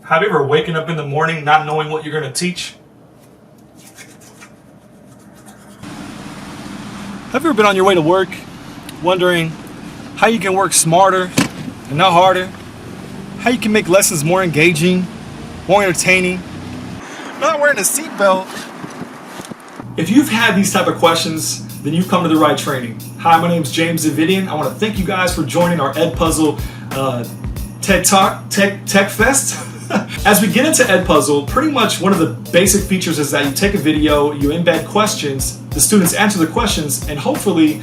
Have you ever waken up in the morning not knowing what you're going to teach? Have you ever been on your way to work wondering how you can work smarter and not harder? How you can make lessons more engaging, more entertaining, not wearing a seatbelt? If you've had these type of questions, then you've come to the right training. Hi, my name is James Davidian. I want to thank you guys for joining our Edpuzzle Techfest. As we get into Edpuzzle, pretty much one of the basic features is that you take a video, you embed questions, the students answer the questions, and hopefully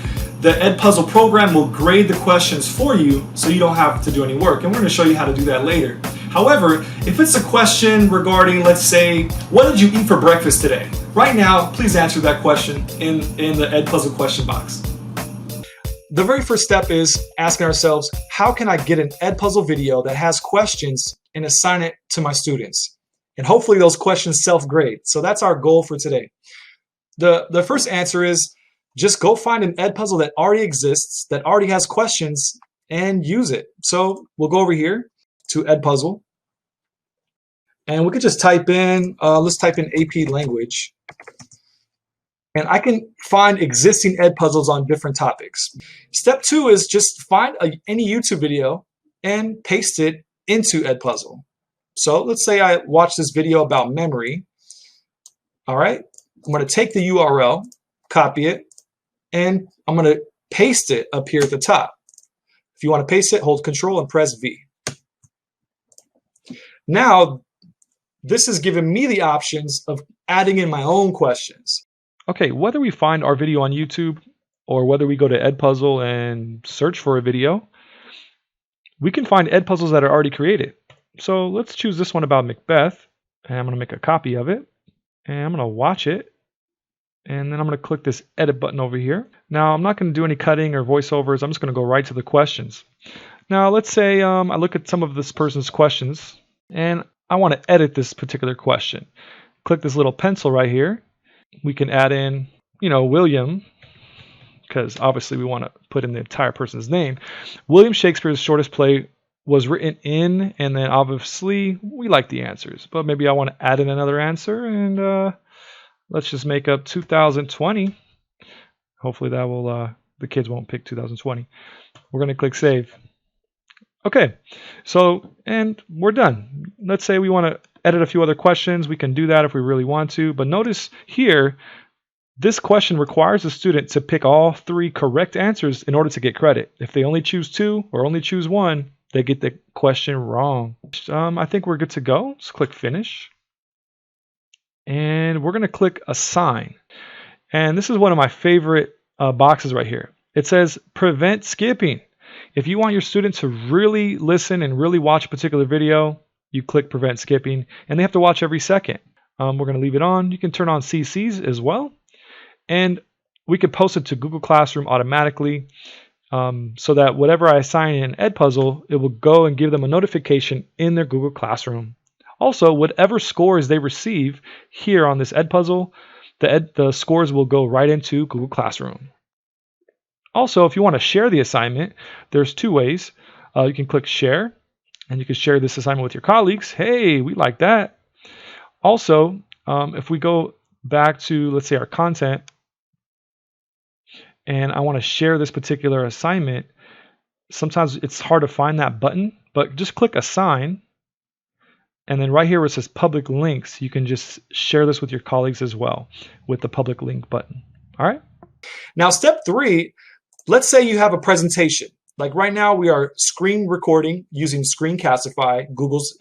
the Edpuzzle program will grade the questions for you so you don't have to do any work. And we're going to show you how to do that later. However, if it's a question regarding, let's say, what did you eat for breakfast today? Right now, please answer that question in the Edpuzzle question box. The very first step is asking ourselves, how can I get an Edpuzzle video that has questions and assign it to my students? And hopefully those questions self-grade. So that's our goal for today. The first answer is just go find an Edpuzzle that already exists, that already has questions, and use it. So we'll go over here to Edpuzzle. And we could just type in, let's type in AP language. And I can find existing Edpuzzles on different topics. Step 2 is just find any YouTube video and paste it into Edpuzzle. So let's say I watch this video about memory. All right, I'm going to take the URL, copy it, and I'm going to paste it up here at the top. If you want to paste it, hold Control and press V. Now, this is giving me the options of adding in my own questions. Okay, whether we find our video on YouTube or whether we go to Edpuzzle and search for a video, we can find Edpuzzles that are already created. So let's choose this one about Macbeth, and I'm going to make a copy of it, and I'm going to watch it, and then I'm going to click this edit button over here. Now, I'm not going to do any cutting or voiceovers. I'm just going to go right to the questions. Now, let's say I look at some of this person's questions, and I want to edit this particular question. Click this little pencil right here. We can add in, William, because obviously we want to put in the entire person's name. William Shakespeare's shortest play was written in, and then obviously we like the answers, but maybe I want to add in another answer, and let's just make up 2020. Hopefully that will, the kids won't pick 2020. We're going to click save. Okay, so, and we're done. Let's say we want to edit a few other questions. We can do that if we really want to, but notice here, this question requires the student to pick all 3 correct answers in order to get credit. If they only choose 2 or only choose 1, they get the question wrong. I think we're good to go. Let's click finish. And we're going to click assign. And this is one of my favorite boxes right here. It says prevent skipping. If you want your student to really listen and really watch a particular video, you click prevent skipping, and they have to watch every second. We're going to leave it on. You can turn on CCs as well. And we could post it to Google Classroom automatically so that whatever I assign in Edpuzzle, it will go and give them a notification in their Google Classroom. Also, whatever scores they receive here on this Edpuzzle, the scores will go right into Google Classroom. Also, if you want to share the assignment, there's 2 ways. You can click share, and you can share this assignment with your colleagues. Hey, we like that. Also, if we go back to, let's say, our content, and I want to share this particular assignment, sometimes it's hard to find that button, but just click assign, and then right here where it says public links, you can just share this with your colleagues as well with the public link button. All right? Now, step 3, let's say you have a presentation. Like right now, we are screen recording using Screencastify, Google's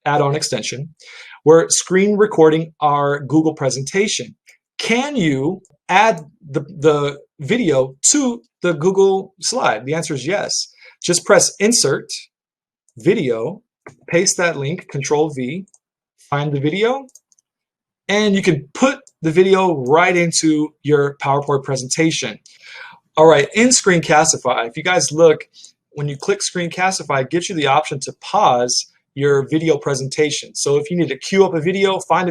add-on extension. We're screen recording our Google presentation. Can you add the video to the Google slide? The answer is yes. Just press Insert, Video, paste that link, Control V, find the video, and you can put the video right into your PowerPoint presentation. All right, in Screencastify, if you guys look, when you click Screencastify, it gives you the option to pause your video presentation. So if you need to queue up a video, find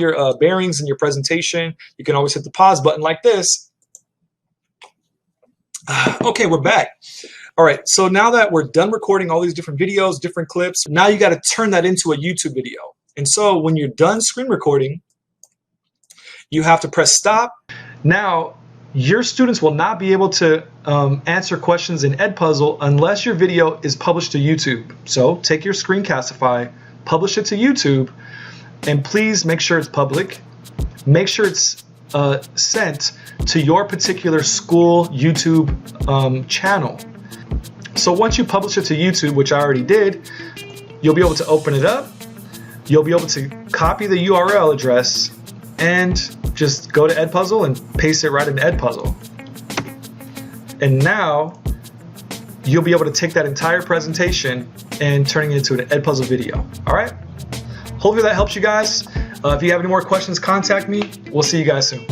your bearings in your presentation, you can always hit the pause button like this. Okay, we're back. All right, so now that we're done recording all these different videos, different clips, now you got to turn that into a YouTube video. And so when you're done screen recording, you have to press stop. Now, your students will not be able to answer questions in Edpuzzle unless your video is published to YouTube. So take your Screencastify, publish it to YouTube, and please make sure it's public. Make sure it's sent to your particular school YouTube channel. So once you publish it to YouTube, which I already did, you'll be able to open it up. You'll be able to copy the URL address and just go to Edpuzzle and paste it right into Edpuzzle. And now you'll be able to take that entire presentation and turning it into an Edpuzzle video. All right? Hopefully that helps you guys. If you have any more questions, contact me. We'll see you guys soon.